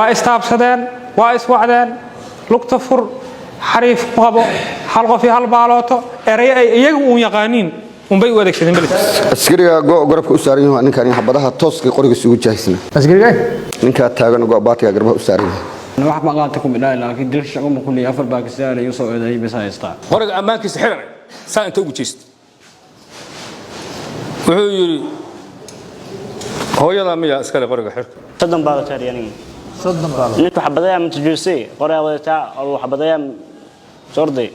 واستابسدين واسوعدين لقطفر حريف قبو حلقه في هالبالوتو اري ايغو يقانين بي u adeegsadeen balad askariga garabka u saaran yahay ninkan xabadaha tooska qoriga isugu jahaysna askariga ninka taagan goobaadka garbaha u saaran yahay wax ma qaata ku midnaa laakiin dil shaqo ma kulli afar Pakistan ay soo eeday bas haysta qoriga amaankiisa xiran saa inta ugu jeest wuxuu yiri hooyada miya askari qoriga xirka صدم بالو تاريانين صدم بالو ninka xabadaya ma tujisay qoriga wadata oo xabadaya sorday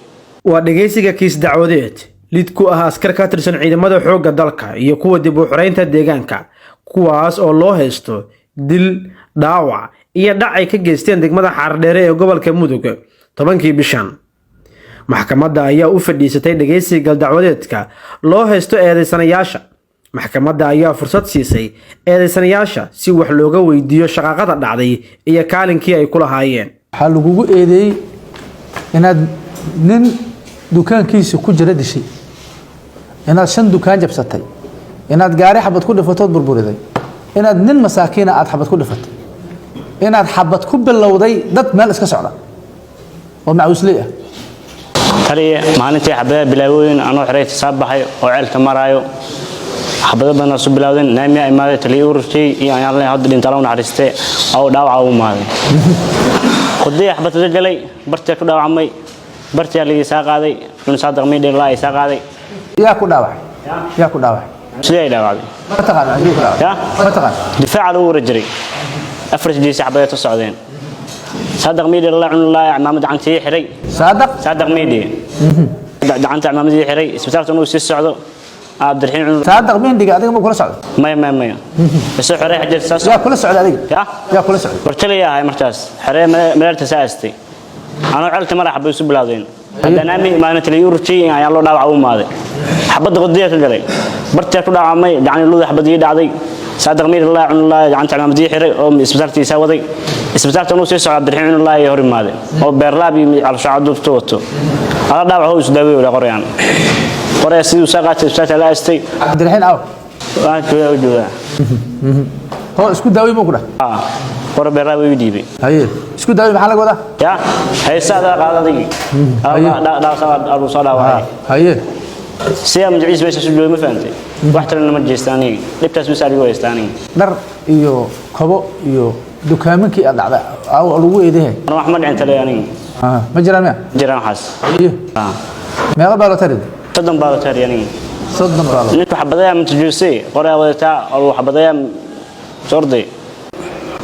waa dhageysiga kiis dacwadeed lid ku ah askar ka tirsan ciidamada xoogga dalka iyo kuwa dib u xiraynta deegaanka kuwaas oo loo haysto dil dhaawac iyo dhacay ka geysteen degmada Xardheere ee gobolka Mudug 10kii bishan maxkamadda ayaa u fadhiisatay dhageysiga dacwadeedka loo haysto eedeysanayaasha maxkamadda ayaa fursad siisay eedeysanayaasha si wax looga weydiiyo shaqaqada dhacday iyo kaalinkii ay ku lahaayeen waxa lagu eedeeyay inaad nin dukaankiisa ku jira dishay inaad shan dukaan jabsatay inaad gaari xabad ku dhifatood burburiday inaad nin masaakiina aad xabad ku dhifatay inaad xabad ku bilowday dad meel iska socda oo macawsley ah tariye maalintii xabada bilaaween anoo xiray sabaxay oo ceelka maraayo xabada bana soo bilaawdeen naamiya imaade taliye ururtii iyo aan la hadlin talo naxariiste oo dhaawac u maaday qodii xabada galay bartii ku dhaawacmay bartii la isa qaaday in saadaq meedhe la isa qaaday yaa ku dhaawacay sidee dhaawacday ma taqaan difaac loo wareejay afar jiis xabada ka socdeen saadaq meedhe la cun la maamad cantii xiray saadaq meedhe gacanta maamad xiray isbitaalka inuu si socdo abdirxiin saadaq meedhe adiga ma kula socdo ما بس حريه حجر ساس yaa kula socda adiga yaa kula socda برتلي هاي مرتاس حريه ملالت ساستي انا علت مره حبه يسو بلاودين دنامي ما انت لي يورتي يا لو داوع او ماده حبد قديه كغلي برتي ku dhaacmay gacan loo xabadii dhacday saadaq meed Allah in Allah gacanta maamadi xiray oo isbitaalkii saawaday isbitaalka uu soo socod abdirxiin in Allah hor imaade oo beerlaab iyo alshaad dubtooto ala dhaawac oo isdaaweeyo la qorayaan qoraya sidoo saaqatay isbitaalka la astay abdirxiin aw waan ku joogaa هو اسكو داوي مو كده قرب beerlaab way diibay haye isku daawi maxaa laga wadaa ya haysaada qaadadii لا أبو صلاة وهاي haye سيام جعيس بس سجوا ما فهمتي واحد لنا مجلساني لبتاس بس عليه ويستاني dhar iyo kabo iyo dukaamankii aad dhacday aw lagu eedahay أنا أحمد عن تلياني ma jiraan ma جيران حاس meeqa baalo tarid صدم بالو تارياني صدم بالو نيت حبدايا من تجلسي قرية ودتا أو حبدايا سردي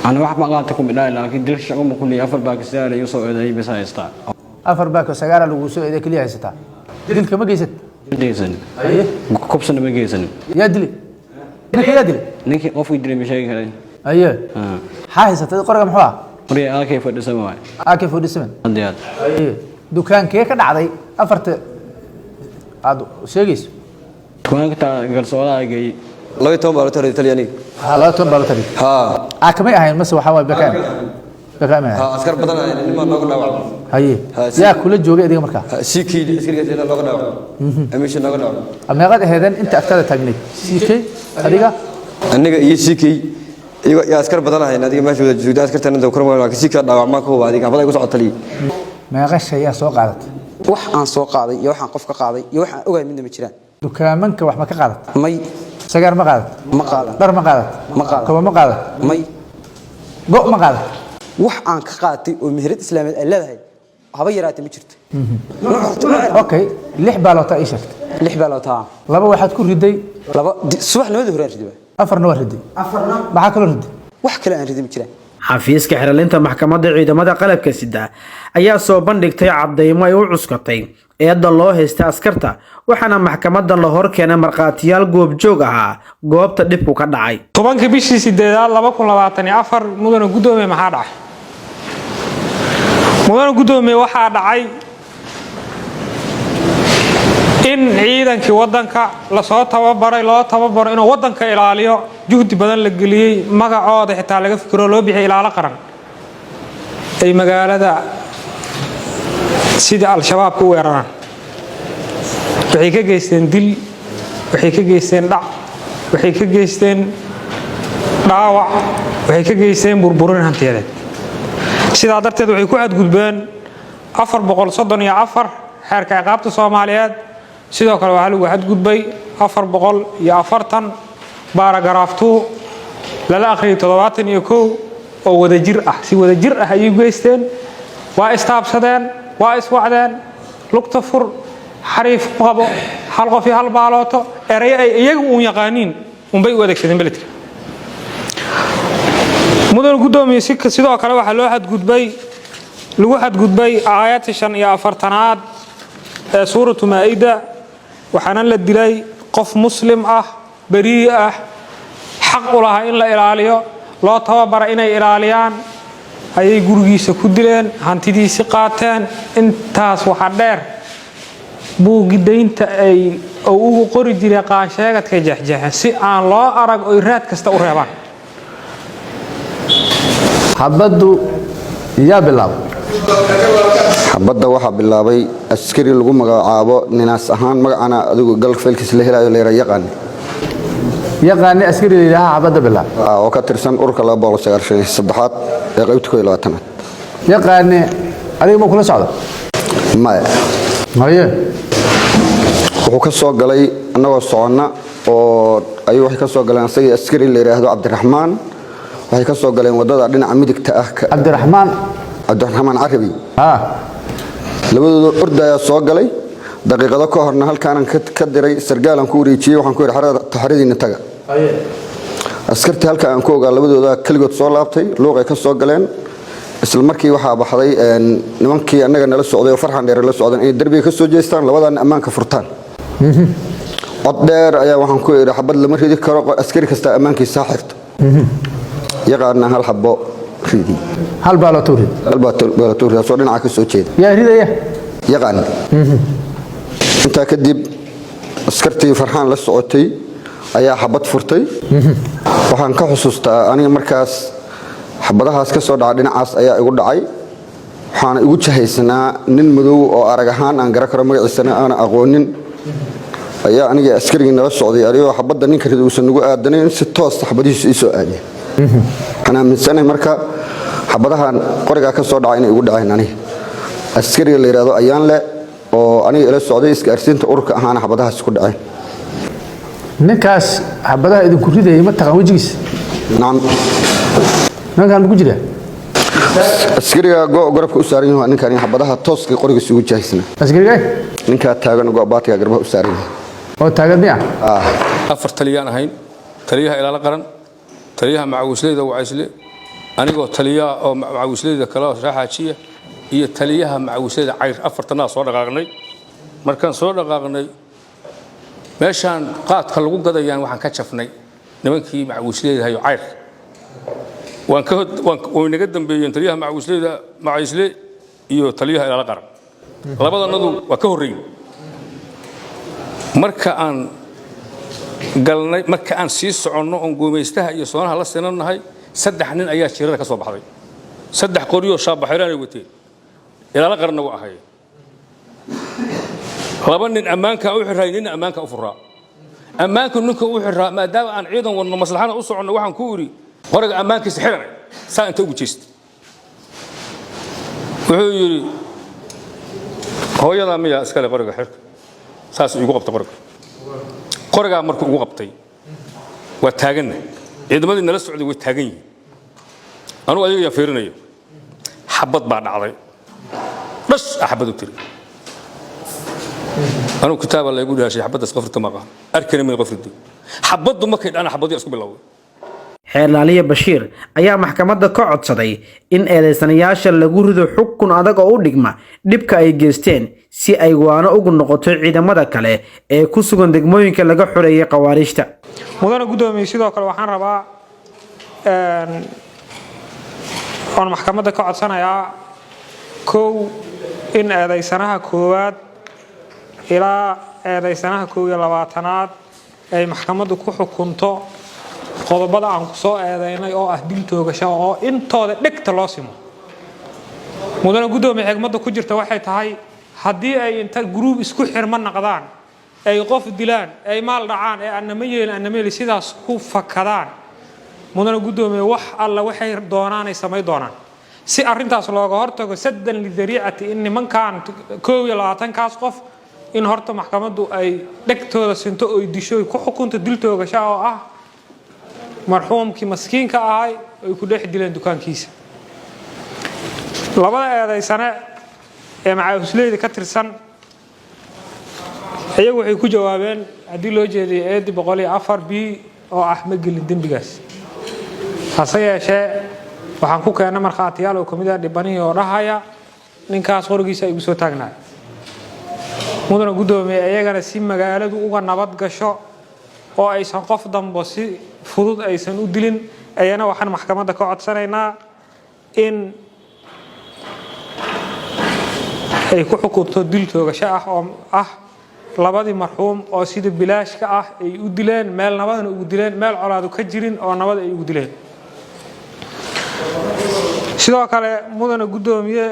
أنا wax ma qaata ku midnaa laakiin dil shaqo ma kulli afar Pakistan ay soo eeday bas haysta afar baako sagaara lagu soo eeday kaliya haysata dilka ma geysat deesan haye kubsan ma geesan yaa dili ninka yaa dili ninkii qof idilay ma sheegi karay haye haysatay qoriga muxuu ah qoriga aakay fadhisan waay aakay fadhisan hadiyad haye dukaankee ka dhacday afarta aad sheegayso dukaanka galsooda agay 12 baalo taray talyaani hala toon baalo taray akamay ahayn mase waxa way bakaan askar badan ay nima looga dhaawac haye yaa kula joogay adiga markaa sikii askariga looga dhaawac amisha looga dhaawac ameeqad aheedan inta agtada taagnay sikii adiga aniga iyo sikii iyo askar badan ay adiga meesha wada joogay askartan inta kormo waa sikii dhaawac ma ko adiga xabada ku socotay meeqa shay yaa soo qaadatay wax aan soo qaaday iyo wax aan qof ka qaaday iyo wax aan ogaay midna ma jiraan dukaamanka wax ma ka qaadat may sagaar ma qaadat ma qaadan dhar ma qaadat ma qaadan kaba ma qaadat may go ma qaadat wax aan ka qaatay oo meherad islaameed ay leedahay haba yaraatay ma jirto okay lix baaloota ay sheegtay lix baaloota laba waxaad ku riday laba subaxnimada hore riday afarna waa riday maxaa kaloo riday wax kale aan riday ma jiraan xafiiska xirilinta maxkamadda ciidamada qalabka sida ayaa soo bandhigtay cadeymo ay u cuskatay eedda loo haystay askarta waxaana maxkamadda la hor keenay marqaatiyaal goobjoog ahaa goobta dhibku ka dhacay 10kii bishii 8aad 2024 mudane gudoomiye maxaa dhacay mudane gudoomiye waxaa dhacay in ciidankii wadanka la soo tababaray loo tababaro inuu wadanka ilaaliyo juhdi badan la geliyay magacooda xitaa laga fikiro loo bixiyay ilaalo qaran ay magaalada sida al-shabaab ku weeraraan waxay ka geysteen dil waxay ka geysteen dhac waxay ka geysteen dhaawac waxay ka geysteen burburin hantiyadeed sidaa darteed waxay ku xadgudbeen 434 xeerka ciqaabta Soomaaliyeed sidoo kale waxa lagu xadgudbay 440 baaragraaf 2 lala aqriyay 71 oo wadajir ah si wadajir ah ay geysteen waa istaabsadeen waa iswacdeen lugta fur xariif qabo hal qof iyo hal baalooto eray ay iyagu u yaqaaniin unbay u adeegsadeen beledka mudan gudoomiye sidoo kale waxa loo xadgudbay aayadda 45aad ee suuratu maa'ida waxaana la dilay qof muslim ah bari ah xaq u lahaa in la ilaaliyo loo tababara inay ilaaliyaan ayay gurigiisa ku dileen hantidiisa qaateen intaas waxa dheer buugidaynta ay ugu qori jiray qaansheegadka jeexjeexan si aan loo arag oo raad kasta u reebaan xabaddu yaa bilaab xabadda waxa bilaabay askari lagu magacaabo ninaas ahaan magacana adigu galfeelkiis la helayo leeyahay yaqaani askari ilaaha xabadda bilaab oo ka tirsan urka 293aad ee qaybta 12aad yaqaani adiga ma kula socdo maya maye wuxuu ka soo galay annagoo soconna oo ayuu wax ka soo galeen asagii askari la yiraahdo Cabdiraxmaan waxay ka soo galeen wadada dhinaca midigta ah Cabdiraxmaan Carabi labadooda ordaya soo galay daqiiqado ka horna halkaan ka diray sargaalan ku wareejiyay waxaan ku yiri taxriidina taga askartii halkaan aan ku ogaa labadooda kaligood soo laabtay luuqay ka soo galeen isla markii waxa baxday nimankii annaga nala socday oo farxan dheer la socdaan in darbiga ka soo jeestaan labadan ammaanka furtaan cod dheer ayaa waxaan ku yiri xabad lama ridi karo askari kasta ammaankiisa xirto yaqaana hal xabbo ridi hal baalatori soo dhinaca ka soo jeeda yaa ridaya yaqaan inta kadib askartii farxan la socotay ayaa xabad furtay waxaan ka xusuustaa aniga markaas xabadahaas ka soo dhacay dhinacaas ayaa igu dhacay waxaan igu jahaysanaa nin madow oo arag ahaan aan garan karo magaciisana aan aqoonin ayaa aniga askariga nala socday ariyoo xabadda ninka rid uusan ugu aadanayn si toos xabadihiisu ii soo aadiyay أنا من سنة مركا حبضها قرقة كسر عيني يقول عين أنا السكري اللي رادو أيان لا وأنا إلى السعودية إسكارسين تأورك أنا حبضها سكر عين نكاس حبضها إذا كنت ده يمت تقويجيس نعم كان بكجرة السكري جو قرب أسرين هو أنا كان حبضها توسك قرقة سوق جاهزنا السكري جاي نكات تاجن جو باتي قرب أسرين أو تاجن بيع أفر تليان هين تليها إلى القرن تليها مع وسليدة وعسلي أنا قلت تليها أو مع وسليدة كلاس راحة شيء هي تليها مع وسليدة عير أفر تناس صور غاغني مركان صور غاغني ماشان قات خلقوا قضى يعني وحن كشفني نبكي مع وسليدة هي عير ونقدم بين تليها مع وسليدة مع وسلي يو تليها إلى القرن لبض النضو وكهرين مركان قالنا marka aan sii socono on guumeystaha iyo soonaha la sinanahay saddex nin ayaa jirada ka soo baxday saddex qoriyo shaabaxiraan ay wateen ilaa la qarna waa ahay laba nin ammaanka u xiray nin ammaanka u furaa ammaanka ninka u xiraa maadaama aan ciidan wadno maslaxana u socono waxaan ku iri qoriga ammaankiisa xiran saa inta ugu jeest wuxuu yiri hooyada miya iskale qoriga xirka saas igu qabta qoriga markuu ugu qabtay waa taagan ciidamadii nala socday way taagan yihiin anu adiga fiirinayo xabad baa dhacday bas xabad u tiri anu kitaab la igu dhaashay xabadaas qofrta maqa arkana min qofrti xabadu markay dhana xabadii isku bilowday xeerlaaliye Bashiir ayaa maxkamadda ka codsaday in eedeysanayaasha lagu rido xukun adag oo u dhigma dhibka ay geysteen si ay waano ugu noqoto ciidamada kale ee ku sugan degmooyinka laga xoreeyay qawaariijta mudana gudoomiye sidoo kale waxaan rabaa on maxkamadda ka codsanayaa kow in eedeysanaha koowaad ilaa eedeysanaha 22aad ay maxkamaddu ku xukunto qodobada aan ku soo eedeynay oo ah dil toogasho oo intooda dhigta loo simo mudana gudoomiye xigmadda ku jirta waxay tahay haddii ay inta group isku xirman naqdaan ay qof dilaan ay maal dhacaan ee annama sidaas ku fakadaan mudana gudoomiye wax alla waxay doonaan ay samay doonaan si arrintaas looga hortago saddan lidariicati in nimankan 22 kaas qof in horta maxkamaddu ay dhegtooda sinto oo disho ku xukunta dil toogasho oo ah marxuumkii maskiinka ahay ay ku dhex dileen dukaankiisa labada eedaysane ee macawisleyda ka tirsan ayagu waxay ku jawaabeen haddii loo jeediyay eedi 104B oo ah ma gelin dembigaas hase yeeshee waxaan ku keenay markhaatiyaal oo kamid ah dhibanihii oo dhahaya ninkaas qorigiisa ay ugu soo taagnaay mudana gudoomiye ayagana si magaaladu uga nabad gasho oo aysan qof dambo si fudud aysan u dilin ayana waxaan maxkamadda ka codsanaynaa in ay ku xukunto dil toogasho ah oo ah labadii marxuum oo sida bilaashka ah ay u dileen meel nabadna ugu dileen meel colaadu ka jirin oo nabad ay ugu dileen sidoo kale mudana gudoomiye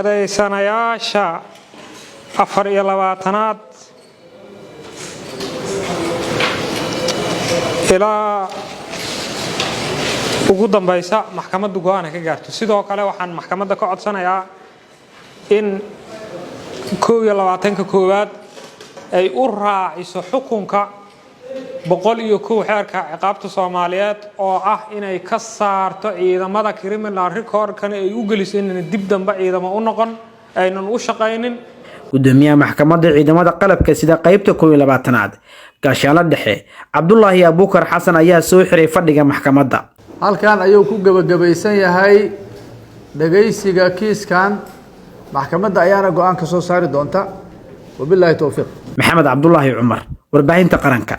eedaysanayaasha 24aad ilaa ugu dambaysa maxkamaddu go'aan ka gaarto sidoo kale waxaan maxkamadda ka codsanayaa in 22 koowaad ay u raaciso xukunka 101 xeerka ciqaabta Soomaaliyeed oo ah inay ka saarto ciidamada criminal record-kan ay u geliso in dib dambe ciidamo u noqon aynan u shaqaynin gudoomiyaha maxkamadda ciidamada qalabka sida qaybta 22aad gaashaanle dhexe Cabdullaahi Abuukar Xasan ayaa soo xiray fadhiga maxkamadda halkan ayuu ku gabagabeysan yahay dhageysiga kiiskan maxkamadda ayaana go'aan ka soo saari doonta wabillahi tawfiiq maxamed Cabdullaahi Cumar warbaahinta qaranka